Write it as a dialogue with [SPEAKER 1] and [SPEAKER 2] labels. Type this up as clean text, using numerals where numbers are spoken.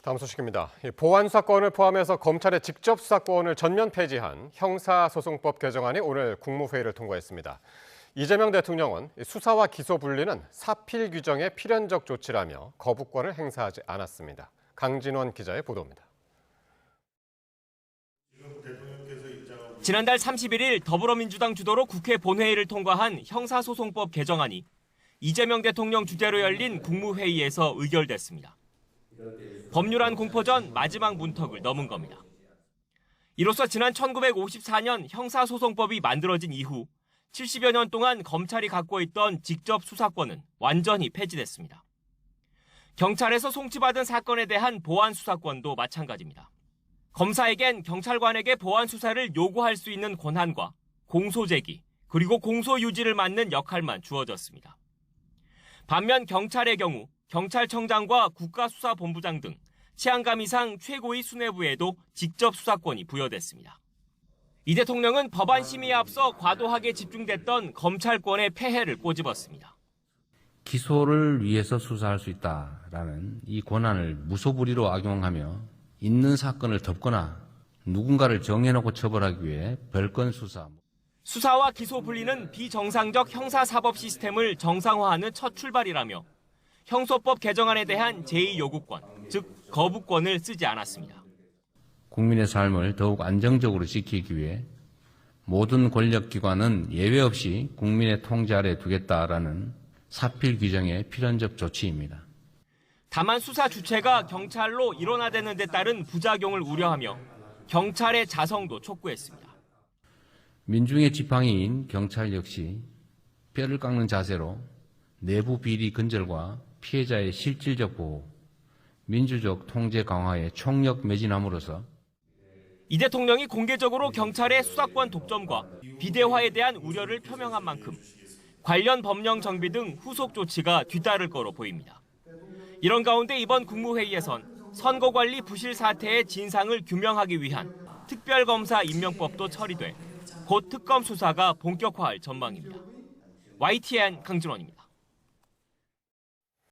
[SPEAKER 1] 다음 소식입니다. 보안 수사권을 포함해서 검찰의 직접 수사권을 전면 폐지한 형사소송법 개정안이 오늘 국무회의를 통과했습니다. 이재명 대통령은 수사와 기소 분리는 사필 규정의 필연적 조치라며 거부권을 행사하지 않았습니다. 강진원 기자의 보도입니다.
[SPEAKER 2] 지난달 31일 더불어민주당 주도로 국회 본회의를 통과한 형사소송법 개정안이 이재명 대통령 주재로 열린 국무회의에서 의결됐습니다. 법률안 공포 전 마지막 문턱을 넘은 겁니다. 이로써 지난 1954년 형사소송법이 만들어진 이후 70여 년 동안 검찰이 갖고 있던 직접 수사권은 완전히 폐지됐습니다. 경찰에서 송치받은 사건에 대한 보안 수사권도 마찬가지입니다. 검사에겐 경찰관에게 보안 수사를 요구할 수 있는 권한과 공소 제기, 그리고 공소 유지를 맡는 역할만 주어졌습니다. 반면 경찰의 경우 경찰청장과 국가수사본부장 등 치안감 이상 최고위 수뇌부에도 직접 수사권이 부여됐습니다. 이 대통령은 법안 심의에 앞서 과도하게 집중됐던 검찰권의 폐해를 꼬집었습니다.
[SPEAKER 3] 기소를 위해서 수사할 수 있다라는 이 권한을 무소불위로 악용하며 있는 사건을 덮거나 누군가를 정해놓고 처벌하기 위해 별건 수사.
[SPEAKER 2] 수사와 기소 분리는 비정상적 형사사법 시스템을 정상화하는 첫 출발이라며 형소법 개정안에 대한 제2요구권, 즉 거부권을 쓰지 않았습니다.
[SPEAKER 3] 국민의 삶을 더욱 안정적으로 지키기 위해 모든 권력기관은 예외 없이 국민의 통제 아래 두겠다라는 사필 규정의 필연적 조치입니다.
[SPEAKER 2] 다만 수사 주체가 경찰로 일원화되는 데 따른 부작용을 우려하며 경찰의 자성도 촉구했습니다.
[SPEAKER 3] 민중의 지팡이인 경찰 역시 뼈를 깎는 자세로 내부 비리 근절과 피해자의 실질적 보호, 민주적 통제 강화에 총력 매진함으로써
[SPEAKER 2] 이 대통령이 공개적으로 경찰의 수사권 독점과 비대화에 대한 우려를 표명한 만큼 관련 법령 정비 등 후속 조치가 뒤따를 거로 보입니다. 이런 가운데 이번 국무회의에선 선거관리 부실 사태의 진상을 규명하기 위한 특별검사 임명법도 처리돼 곧 특검 수사가 본격화할 전망입니다. YTN 강진원입니다.